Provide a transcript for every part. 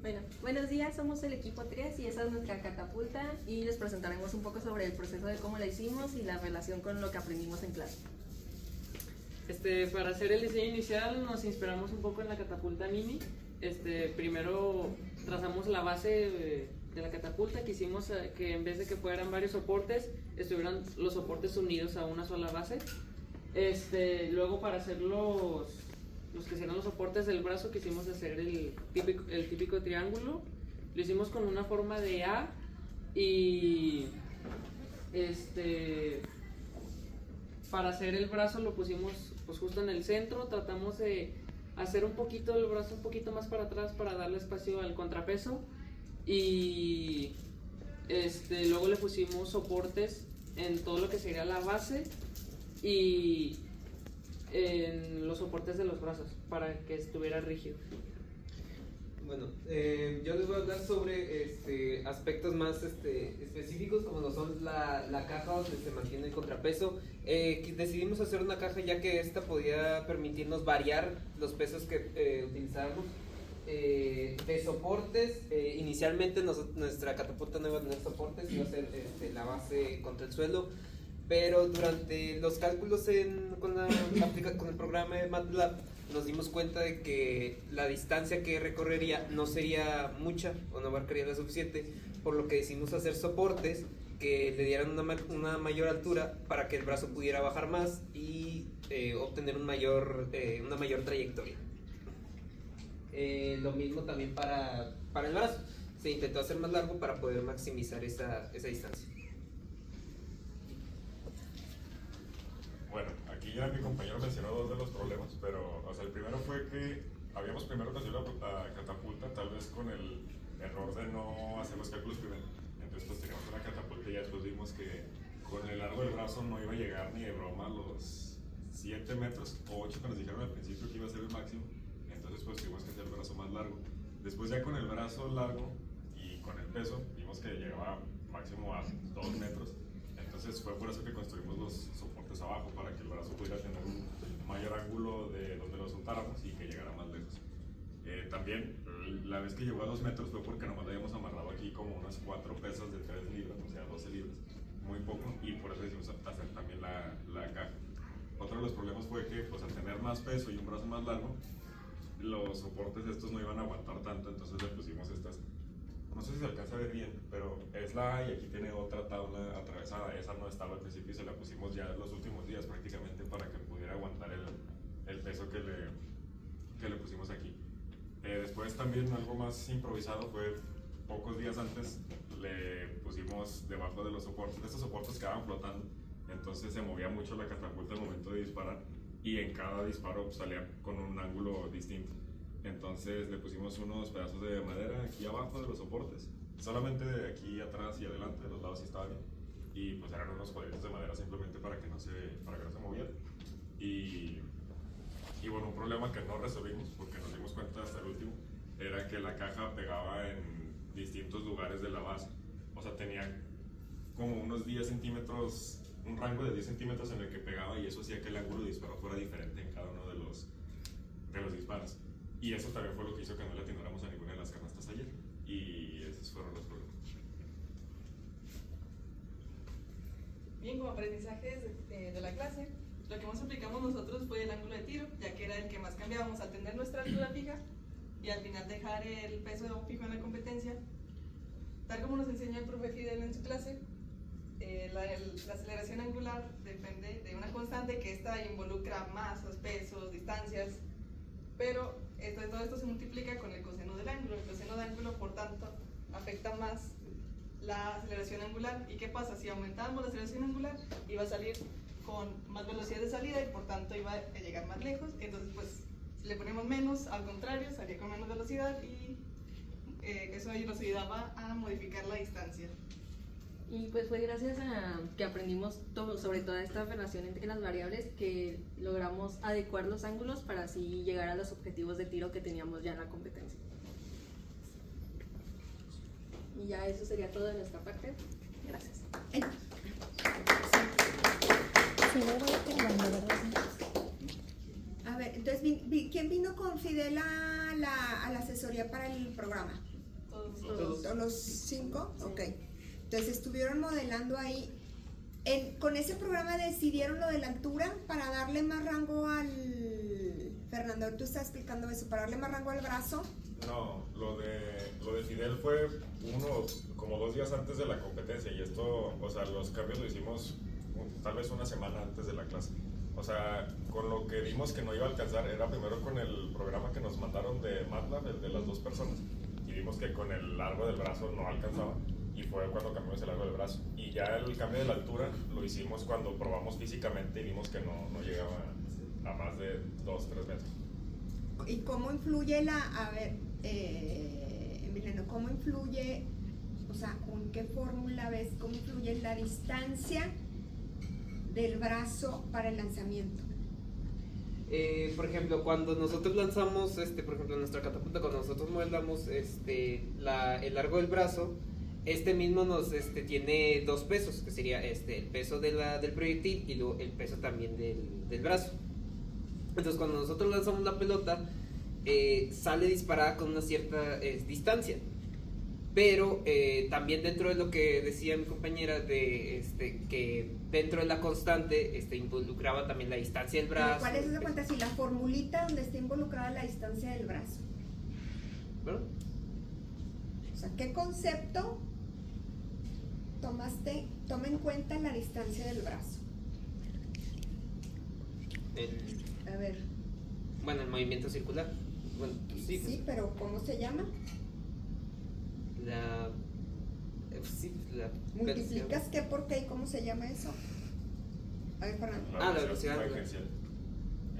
Bueno, buenos días, somos el equipo 3 y esa es nuestra catapulta y les presentaremos un poco sobre el proceso de cómo la hicimos y la relación con lo que aprendimos en clase. Para hacer el diseño inicial nos inspiramos un poco en la catapulta mini. Primero trazamos la base de la catapulta, quisimos que en vez de que fueran varios soportes, estuvieran los soportes unidos a una sola base. Luego para hacer los que serán los soportes del brazo quisimos hacer el típico triángulo. Lo hicimos con una forma de A y para hacer el brazo lo pusimos pues justo en el centro. Tratamos de hacer un poquito el brazo un poquito más para atrás para darle espacio al contrapeso y luego le pusimos soportes en todo lo que sería la base y en los soportes de los brazos para que estuviera rígido. Bueno, yo les voy a hablar sobre aspectos más específicos, como lo son la caja donde se mantiene el contrapeso. Decidimos hacer una caja ya que esta podía permitirnos variar los pesos que utilizábamos. De soportes, inicialmente nuestra catapulta no iba a tener soportes, iba a ser la base contra el suelo, pero durante los cálculos con el programa de MATLAB nos dimos cuenta de que la distancia que recorrería no sería mucha o no abarcaría la suficiente, por lo que decidimos hacer soportes que le dieran una mayor altura para que el brazo pudiera bajar más y obtener una mayor trayectoria. Lo mismo también para el brazo, se intentó hacer más largo para poder maximizar esa distancia. Bueno, aquí ya mi compañero mencionó dos de los problemas, pero el primero fue que habíamos primero conseguido la catapulta, tal vez con el error de no hacer los cálculos primero. Entonces pues teníamos una catapulta y ya después vimos que con el largo del brazo no iba a llegar ni de broma a los 7 metros o 8 que nos dijeron al principio que iba a ser el máximo. Entonces pues tuvimos que hacer el brazo más largo. Después ya con el brazo largo y con el peso vimos que llegaba máximo a 2 metros. Entonces fue por eso que construimos los soportes abajo, para que el brazo pudiera tener un mayor ángulo de donde lo soltáramos y que llegara más lejos. También la vez que llegó a 2 metros fue porque nomás le habíamos amarrado aquí como unas 4 pesas de 3 libras, o sea 12 libras, muy poco, y por eso decidimos hacer también la caja. Otro de los problemas fue que pues al tener más peso y un brazo más largo, los soportes estos no iban a aguantar tanto, entonces le pusimos estas. No sé si se alcanza a ver bien, pero es la A y aquí tiene otra tabla atravesada. Esa no estaba al principio y se la pusimos ya en los últimos días prácticamente para que pudiera aguantar el peso que le pusimos aquí. Después también algo más improvisado fue pocos días antes le pusimos debajo de los soportes. Estos soportes quedaban flotando, entonces se movía mucho la catapulta al momento de disparar y en cada disparo salía con un ángulo distinto. Entonces le pusimos unos pedazos de madera aquí abajo de los soportes, solamente de aquí atrás y adelante, de los lados sí estaba bien, y pues eran unos cuadritos de madera simplemente para que no se moviera. Y bueno, un problema que no resolvimos porque nos dimos cuenta hasta el último era que la caja pegaba en distintos lugares de la base, o sea tenía como unos 10 centímetros, un rango de 10 centímetros en el que pegaba, y eso hacía que el ángulo de disparo fuera diferente en cada uno de los disparos. Y eso también fue lo que hizo que no le atináramos a ninguna de las canastas ayer. Y esos fueron los problemas. Bien, como aprendizajes de la clase, lo que más aplicamos nosotros fue el ángulo de tiro, ya que era el que más cambiábamos al tener nuestra altura fija y al final dejar el peso fijo en la competencia. Tal como nos enseñó el profe Fidel en su clase, la aceleración angular depende de una constante que esta involucra masas, pesos, distancias, pero todo esto se multiplica con el coseno del ángulo. El coseno del ángulo, por tanto, afecta más la aceleración angular. ¿Y qué pasa? Si aumentamos la aceleración angular, iba a salir con más velocidad de salida y por tanto iba a llegar más lejos. Entonces, pues, si le ponemos menos, al contrario, salía con menos velocidad y eso ahí nos ayudaba a modificar la distancia. Y pues fue gracias a que aprendimos sobre toda esta relación entre las variables que logramos adecuar los ángulos para así llegar a los objetivos de tiro que teníamos ya en la competencia. Y ya eso sería todo de nuestra parte. Gracias. Sí, voy a ir terminando, ¿verdad? A ver, Entonces, ¿quién vino con Fidel a la asesoría para el programa? Todos. ¿Todos los 5? Sí. Ok. Entonces estuvieron modelando ahí. Con ese programa decidieron lo de la altura para darle más rango al... Fernando, tú estás explicando eso, para darle más rango al brazo. No, lo de Fidel fue como 2 días antes de la competencia y esto, o sea, los cambios lo hicimos tal vez una semana antes de la clase. O sea, con lo que vimos que no iba a alcanzar era primero con el programa que nos mandaron de MATLAB, el de las 2 personas, y vimos que con el largo del brazo no alcanzaba y fue cuando cambiamos el largo del brazo. Y ya el cambio de la altura lo hicimos cuando probamos físicamente y vimos que no llegaba a más de 2-3 metros. ¿Y cómo influye Emiliano, cómo influye, o sea, con qué fórmula ves, cómo influye la distancia del brazo para el lanzamiento? Por ejemplo, cuando nosotros lanzamos, por ejemplo, nuestra catapulta, cuando nosotros modelamos el largo del brazo, mismo nos tiene 2 pesos, que sería el peso del proyectil y luego el peso también del brazo. Entonces, cuando nosotros lanzamos la pelota, sale disparada con una cierta distancia. Pero también dentro de lo que decía mi compañera, que dentro de la constante involucraba también la distancia del brazo. ¿Cuál es esa cuenta? Si la formulita donde está involucrada la distancia del brazo. ¿Verdad? O sea, ¿qué concepto toma en cuenta la distancia del brazo? A ver. Bueno, el movimiento circular. Bueno, pues sí, Sí, pero ¿cómo se llama? la ¿Multiplicas qué por qué y cómo se llama eso? A ver, Fernando. La velocidad tangencial.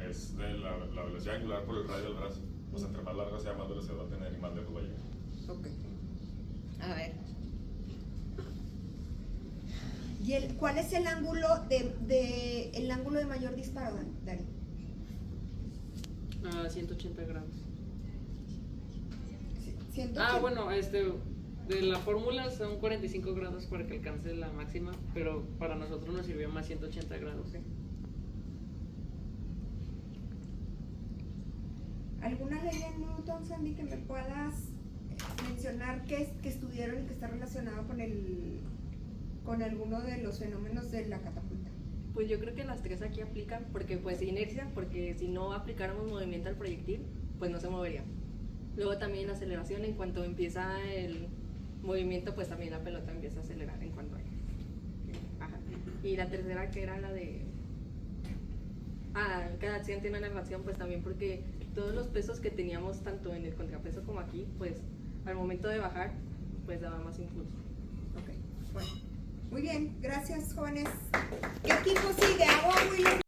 Es de la velocidad angular por el radio del brazo. O sea, entre más largo sea, más velocidad va a tener y más lejos va a llegar. Ok. A ver. ¿Y cuál es el ángulo el ángulo de mayor disparo, Dari? A 180 grados. 180. Bueno, de la fórmula son 45 grados para que alcance la máxima, pero para nosotros nos sirvió más 180 grados. ¿Alguna ley en Newton, Sandy, que me puedas mencionar que estudiaron y que está relacionado con alguno de los fenómenos de la catapulta? Pues yo creo que las 3 aquí aplican, porque pues inercia, porque si no aplicáramos movimiento al proyectil, pues no se movería. Luego también aceleración, en cuanto empieza el movimiento, pues también la pelota empieza a acelerar en cuanto hay. Ajá. Y la tercera, que era la de... cada acción tiene una narración, pues también porque todos los pesos que teníamos, tanto en el contrapeso como aquí, pues al momento de bajar, pues daba más impulso. Ok, bueno. Muy bien, gracias, jóvenes. ¿Qué equipo sigue? Hago Willow.